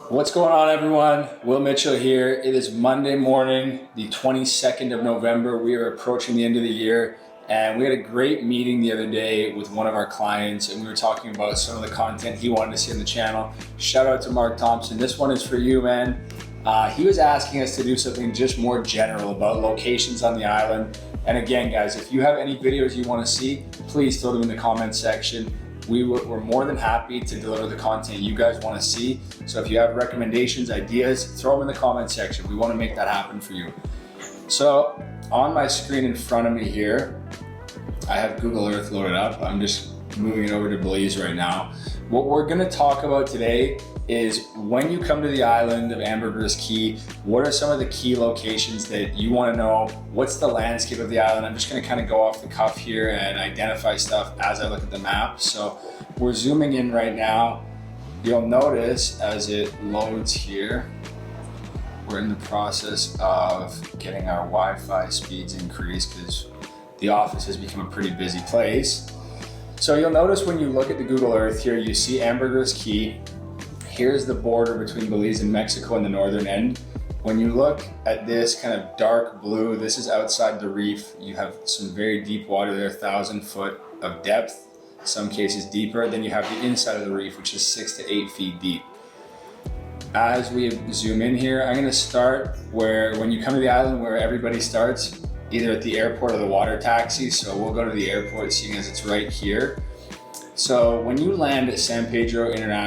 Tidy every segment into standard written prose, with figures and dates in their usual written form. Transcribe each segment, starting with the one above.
What's going on, everyone? Will Mitchell here. It is Monday morning, the 22nd of November. We are approaching the end of the year, and we had a great meeting the other day with one of our clients, and we were talking about some of the content he wanted to see on the channel. Shout out to Mark Thompson. This one is for you, man. He was asking us to do something just more general about locations on the island. And again, guys, if you have any videos you want to see, please throw them in the comment section. We're more than happy to deliver the content you guys want to see. So if you have recommendations, ideas, throw them in the comment section. We want to make that happen for you. So on my screen in front of me here, I have Google Earth loaded up. I'm just moving it over to Belize right now. What we're going to talk about today is when you come to the island of Ambergris Caye, what are some of the key locations that you want to know? What's the landscape of the island? I'm just going to kind of go off the cuff here and identify stuff as I look at the map. So we're zooming in right now. You'll notice as it loads here, we're in the process of getting our Wi-Fi speeds increased because the office has become a pretty busy place. So you'll notice when you look at the Google Earth here, you see Ambergris Caye. Here's the border between Belize and Mexico in the northern end. When you look at this kind of dark blue, this is outside the reef. You have some very deep water there, 1,000 foot of depth, some cases deeper. Then you have the inside of the reef, which is 6 to 8 feet deep. As we zoom in here, I'm gonna start when you come to the island where everybody starts, either at the airport or the water taxi. So we'll go to the airport, seeing as it's right here. So when you land at San Pedro Airport,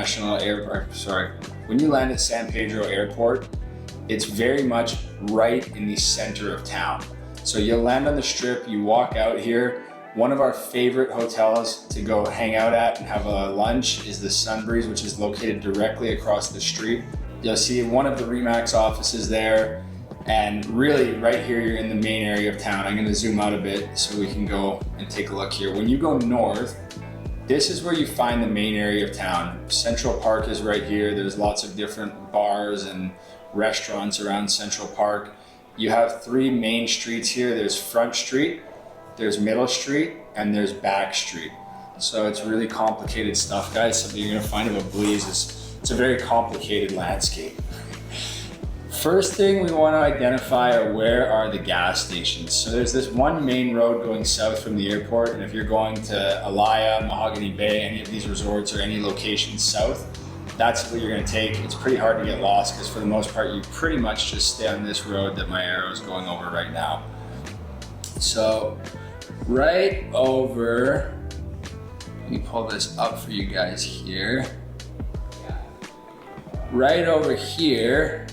it's very much right in the center of town. So you'll land on the strip, you walk out here. One of our favorite hotels to go hang out at and have a lunch is the Sunbreeze, which is located directly across the street. You'll see one of the Remax offices there. And really right here, you're in the main area of town. I'm gonna zoom out a bit so we can go and take a look here. When you go north, this is where you find the main area of town. Central Park is right here. There's lots of different bars and restaurants around Central Park. You have three main streets here. There's Front Street, there's Middle Street, and there's Back Street. So it's really complicated stuff, guys. Something you're gonna find about Belize is it's a very complicated landscape. First thing we want to identify are where are the gas stations. So there's this one main road going south from the airport, and if you're going to Alaya, Mahogany Bay, any of these resorts or any locations south, that's what you're going to take. It's pretty hard to get lost because for the most part you pretty much just stay on this road that my arrow is going over right now. So right over, let me pull this up for you guys here. Right over here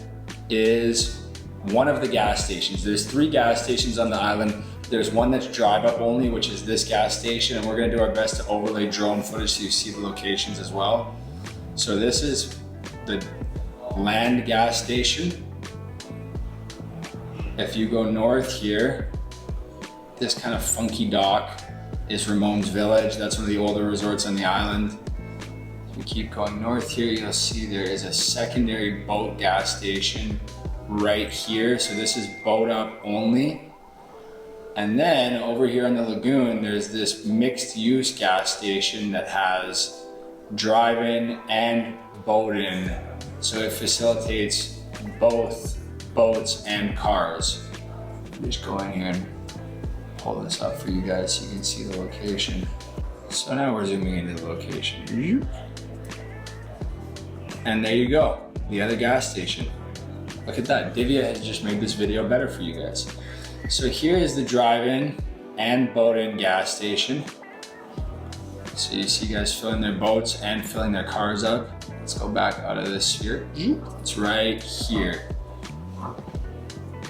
is one of the gas stations. There's 3 gas stations on the island. There's one that's drive up only, which is this gas station, and we're gonna do our best to overlay drone footage so you see the locations as well. So this is the land gas station. If you go north here, this kind of funky dock is Ramones Village. That's one of the older resorts on the island. We keep going north here, you'll see there is a secondary boat gas station right here. So this is boat up only. And then over here on the lagoon, there's this mixed use gas station that has drive-in and boat-in. So it facilitates both boats and cars. Just go in here and pull this up for you guys so you can see the location. So now we're zooming into the location. And there you go, the other gas station. Look at that, Divya has just made this video better for you guys. So here is the drive-in and boat-in gas station. So you see guys filling their boats and filling their cars up. Let's go back out of this sphere. It's right here.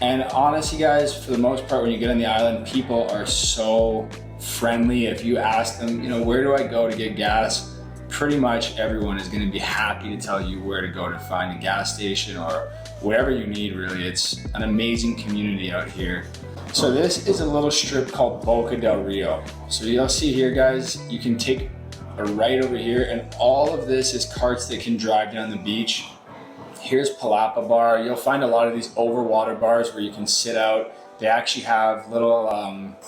And honestly guys, for the most part, when you get on the island, people are so friendly. If you ask them, where do I go to get gas? Pretty much everyone is going to be happy to tell you where to go to find a gas station or whatever you need, really. It's an amazing community out here. So this is a little strip called Boca Del Rio. So you'll see here, guys, you can take a right over here, and all of this is carts that can drive down the beach. Here's Palapa Bar. You'll find a lot of these overwater bars where you can sit out. They actually have little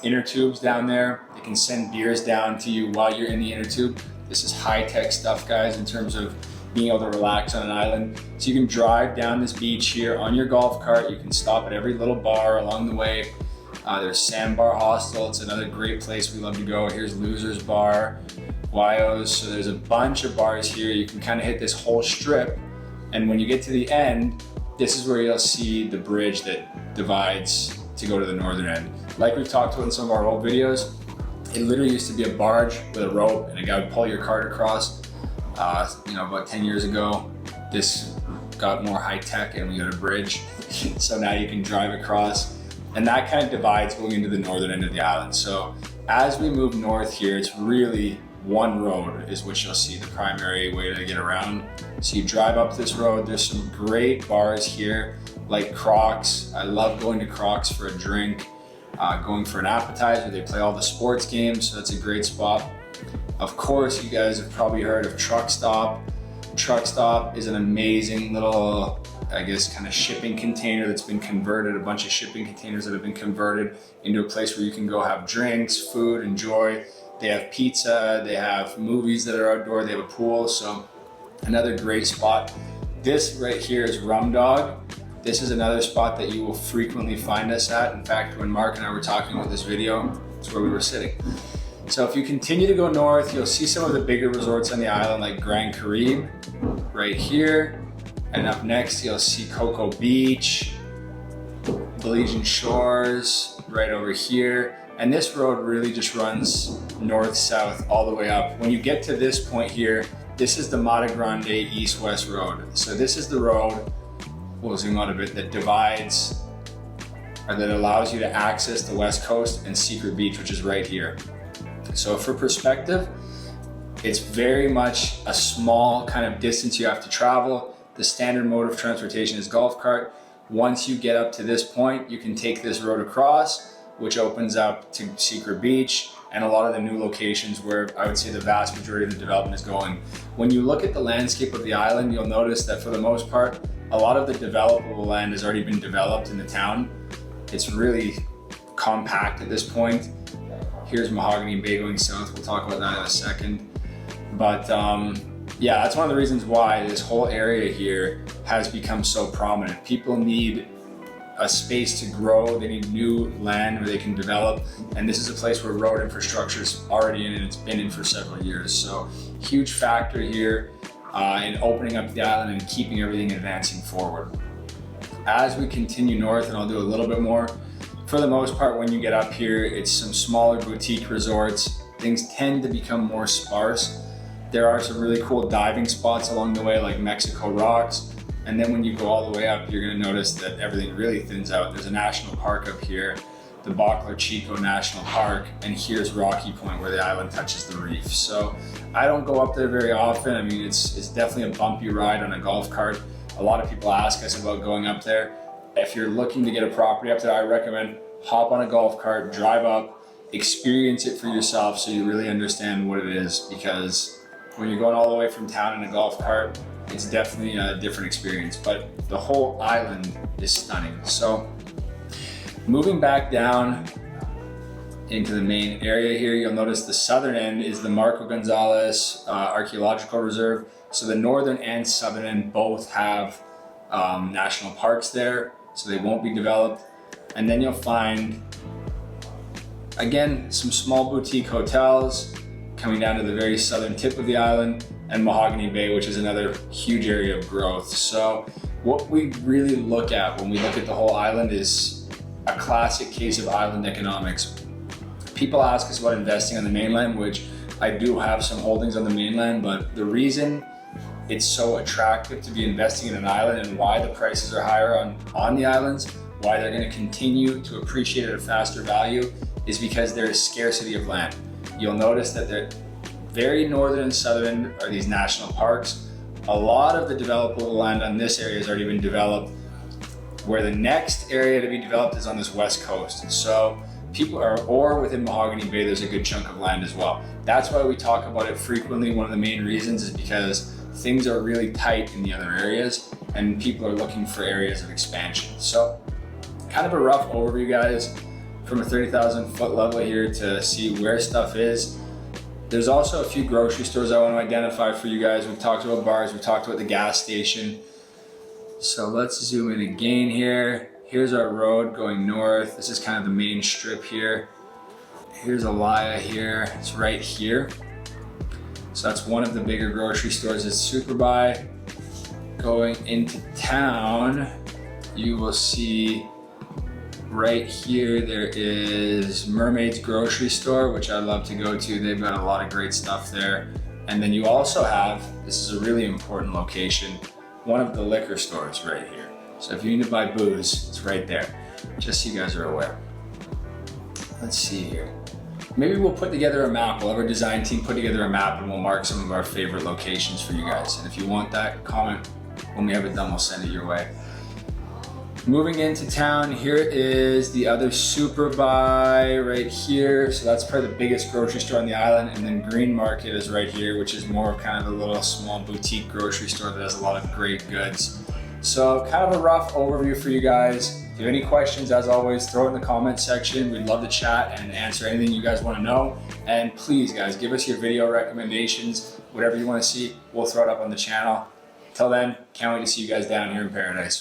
inner tubes down there. They can send beers down to you while you're in the inner tube. This is high-tech stuff, guys, in terms of being able to relax on an island. So you can drive down this beach here on your golf cart. You can stop at every little bar along the way. There's Sandbar Hostel. It's another great place we love to go. Here's Loser's Bar, Wyo's. So there's a bunch of bars here. You can kind of hit this whole strip. And when you get to the end, this is where you'll see the bridge that divides to go to the northern end. Like we've talked about in some of our old videos, it literally used to be a barge with a rope and a guy would pull your cart across. About 10 years ago, this got more high tech and we got a bridge. So now you can drive across, and that kind of divides going into the northern end of the island. So as we move north here, it's really one road is what you'll see, the primary way to get around. So you drive up this road. There's some great bars here like Crocs. I love going to Crocs for a drink, going for an appetizer. They play all the sports games, so that's a great spot. Of course, you guys have probably heard of Truck Stop. Truck Stop is an amazing little, I guess, kind of shipping container that's been converted, a bunch of shipping containers that have been converted into a place where you can go have drinks, food, enjoy. They have pizza, they have movies that are outdoor, they have a pool, so another great spot. This right here is Rum Dog. This is another spot that you will frequently find us at. In fact, when Mark and I were talking about this video, it's where we were sitting. So if you continue to go north, you'll see some of the bigger resorts on the island like Grand Caribe right here. And up next, you'll see Cocoa Beach, Belize Shores right over here. And this road really just runs north-south all the way up. When you get to this point here, this is the Mata Grande east-west road. So this is the road, we'll zoom out a bit, that divides, or that allows you to access the west coast and Secret Beach, which is right here. So for perspective, it's very much a small kind of distance you have to travel. The standard mode of transportation is golf cart. Once you get up to this point, you can take this road across, which opens up to Secret Beach and a lot of the new locations where I would say the vast majority of the development is going. When you look at the landscape of the island, you'll notice that for the most part, a lot of the developable land has already been developed in the town. It's really compact at this point. Here's Mahogany Bay going south. We'll talk about that in a second. But yeah, that's one of the reasons why this whole area here has become so prominent. People need a space to grow. They need new land where they can develop. And this is a place where road infrastructure is already in and it's been in for several years. So huge factor here in opening up the island and keeping everything advancing forward. As we continue north, and I'll do a little bit more, for the most part, when you get up here, it's some smaller boutique resorts. Things tend to become more sparse. There are some really cool diving spots along the way, like Mexico Rocks. And then when you go all the way up, you're gonna notice that everything really thins out. There's a national park up here, the Boca Chico National Park, and here's Rocky Point where the island touches the reef. So I don't go up there very often. I mean, it's definitely a bumpy ride on a golf cart. A lot of people ask us about going up there. If you're looking to get a property up there, I recommend hop on a golf cart, drive up, experience it for yourself so you really understand what it is, because when you're going all the way from town in a golf cart, it's definitely a different experience, but the whole island is stunning. So moving back down into the main area here, you'll notice the southern end is the Marco Gonzalez Archaeological Reserve. So the northern and southern end both have national parks there, so they won't be developed. And then you'll find, again, some small boutique hotels coming down to the very southern tip of the island, and Mahogany Bay, which is another huge area of growth. So what we really look at when we look at the whole island is a classic case of island economics. People ask us about investing on the mainland, which I do have some holdings on the mainland, but the reason it's so attractive to be investing in an island and why the prices are higher on the islands, why they're going to continue to appreciate at a faster value, is because there is scarcity of land. You'll notice that the very northern and southern are these national parks. A lot of the developable land on this area has already been developed, where the next area to be developed is on this west coast. So people are, or within Mahogany Bay, there's a good chunk of land as well. That's why we talk about it frequently. One of the main reasons is because things are really tight in the other areas and people are looking for areas of expansion. So kind of a rough overview, guys, from a 30,000 foot level here to see where stuff is. There's also a few grocery stores I want to identify for you guys. We've talked about bars, we've talked about the gas station. So let's zoom in again here. Here's our road going north. This is kind of the main strip here. Here's Alaya here, it's right here. So that's one of the bigger grocery stores at Superbuy. Going into town, you will see right here, there is Mermaid's grocery store, which I love to go to. They've got a lot of great stuff there. And then you also have, this is a really important location, one of the liquor stores right here. So if you need to buy booze, it's right there, just so you guys are aware. Let's see here. Maybe we'll put together a map. We'll have our design team put together a map and we'll mark some of our favorite locations for you guys. And if you want that, comment. When we have it done, we'll send it your way. Moving into town, here is the other Superbuy right here. So that's probably the biggest grocery store on the island. And then Green Market is right here, which is more of kind of a little small boutique grocery store that has a lot of great goods. So kind of a rough overview for you guys. If you have any questions, as always, throw it in the comment section. We'd love to chat and answer anything you guys want to know. And please, guys, give us your video recommendations. Whatever you want to see, we'll throw it up on the channel. Till then, can't wait to see you guys down here in paradise.